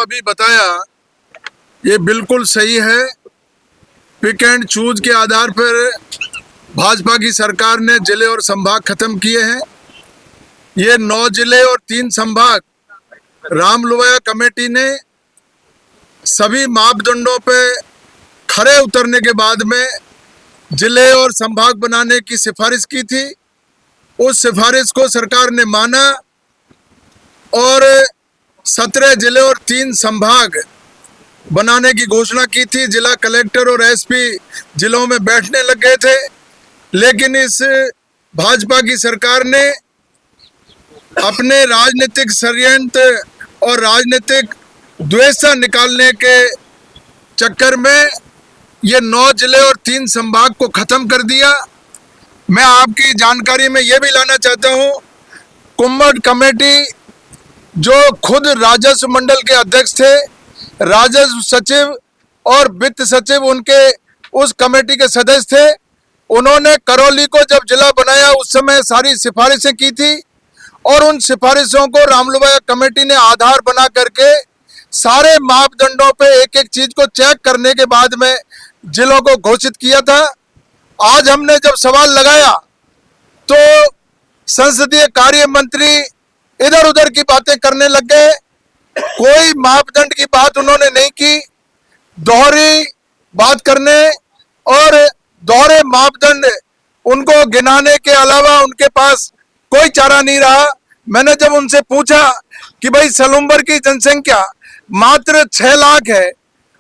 अभी बताया ये बिल्कुल सही है। पिक एंड चूज के आधार पर भाजपा की सरकार ने जिले और संभाग खत्म किए हैं। ये 9 जिले और 3 संभाग रामलुवाया कमेटी ने सभी मापदंडों पे खरे उतरने के बाद में जिले और संभाग बनाने की सिफारिश की थी। उस सिफारिश को सरकार ने माना और 17 जिले और 3 संभाग बनाने की घोषणा की थी। जिला कलेक्टर और एसपी जिलों में बैठने लग गए थे, लेकिन इस भाजपा की सरकार ने अपने राजनीतिक षड्यंत्र और राजनीतिक द्वेषता निकालने के चक्कर में ये 9 जिले और 3 संभाग को खत्म कर दिया। मैं आपकी जानकारी में ये भी लाना चाहता हूँ, कुम्मट कमेटी जो खुद राजस्व मंडल के अध्यक्ष थे, राजस्व सचिव और वित्त सचिव उनके उस कमेटी के सदस्य थे, उन्होंने करौली को जब जिला बनाया उस समय सारी सिफारिशें की थी और उन सिफारिशों को रामलुवाया कमेटी ने आधार बना करके सारे मापदंडों पे एक एक चीज को चेक करने के बाद में जिलों को घोषित किया था। आज हमने जब सवाल लगाया तो संसदीय कार्य मंत्री इधर उधर की बातें करने लग गए। कोई मापदंड की बात उन्होंने नहीं की, दोहरी बात करने और दोहरे मापदंड उनको गिनाने के अलावा उनके पास कोई चारा नहीं रहा। मैंने जब उनसे पूछा कि भाई सलूम्बर की जनसंख्या मात्र 6 लाख है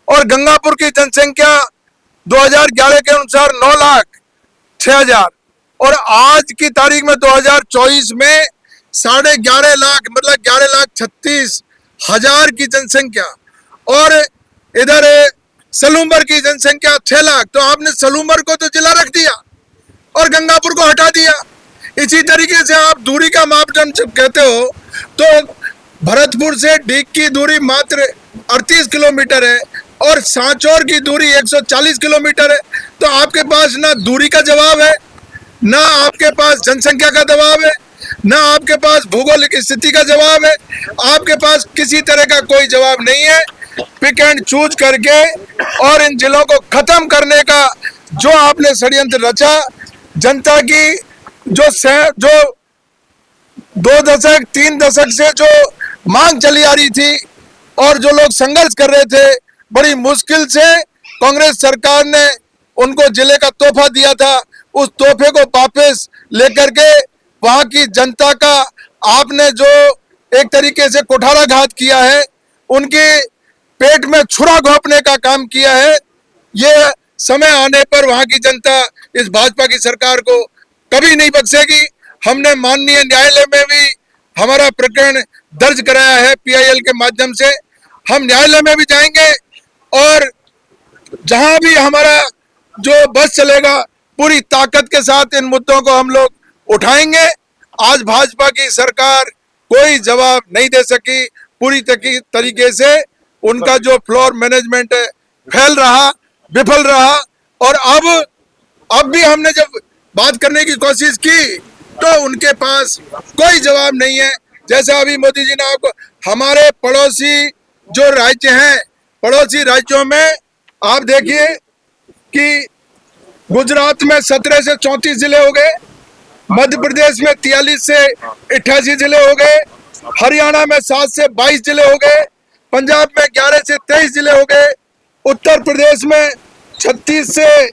और गंगापुर की जनसंख्या 2011 के अनुसार 9,06,000 और आज की तारीख में 2024 में 11.5 लाख मतलब 11,36,000 की जनसंख्या और इधर सलूम्बर की जनसंख्या 6 लाख, तो आपने सलूम्बर को तो जिला रख दिया और गंगापुर को हटा दिया। इसी तरीके से आप दूरी का मापदंड जब कहते हो तो भरतपुर से डीग की दूरी मात्र 38 किलोमीटर है और सांचौर की दूरी 140 किलोमीटर है। तो आपके पास ना दूरी का जवाब है, ना आपके पास जनसंख्या का जवाब है, ना आपके पास भौगोलिक स्थिति का जवाब है, आपके पास किसी तरह का कोई जवाब नहीं है। पिक एंड चूज करके और इन जिलों को खत्म करने का जो आपने षड्यंत्र रचा, जनता की जो 2 दशक 3 दशक से जो मांग चली आ रही थी और जो लोग संघर्ष कर रहे थे, बड़ी मुश्किल से कांग्रेस सरकार ने उनको जिले का तोहफा दिया था। उस तोहफे को वापस लेकर के वहां की जनता का आपने जो एक तरीके से कुठाराघात किया है, उनके पेट में छुरा घोंपने का काम किया है। ये समय आने पर वहां की जनता इस भाजपा की सरकार को कभी नहीं बख्शेगी। हमने माननीय न्यायालय में भी हमारा प्रकरण दर्ज कराया है, पीआईएल के माध्यम से हम न्यायालय में भी जाएंगे और जहां भी हमारा जो बस चलेगा पूरी ताकत के साथ इन मुद्दों को हम लोग उठाएंगे। आज भाजपा की सरकार कोई जवाब नहीं दे सकी, पूरी तरीके से उनका जो फ्लोर मैनेजमेंट है फैल रहा, विफल रहा और अब भी हमने जब बात करने की कोशिश की तो उनके पास कोई जवाब नहीं है। जैसा अभी मोदी जी ने आपको, हमारे पड़ोसी जो राज्य हैं, पड़ोसी राज्यों में आप देखिए कि गुजरात में 17 से 34 जिले हो गए, मध्य प्रदेश में 43 से 88 जिले हो गए, हरियाणा में 7 से 22 जिले हो गए, पंजाब में 11 से 23 जिले हो गए, उत्तर प्रदेश में 36 से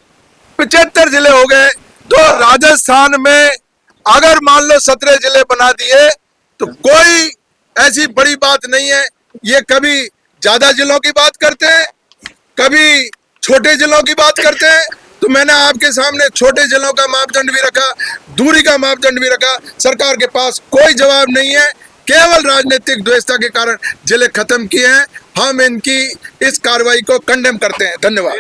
75 जिले हो गए। तो राजस्थान में अगर मान लो 17 जिले बना दिए तो कोई ऐसी बड़ी बात नहीं है। ये कभी ज्यादा जिलों की बात करते हैं, कभी छोटे जिलों की बात करते हैं। तो मैंने आपके सामने छोटे जिलों का मापदंड भी रखा, दूरी का मापदंड भी रखा। सरकार के पास कोई जवाब नहीं है, केवल राजनीतिक द्वेषता के कारण जिले खत्म किए हैं। हम इनकी इस कार्रवाई को कंडेम करते हैं। धन्यवाद।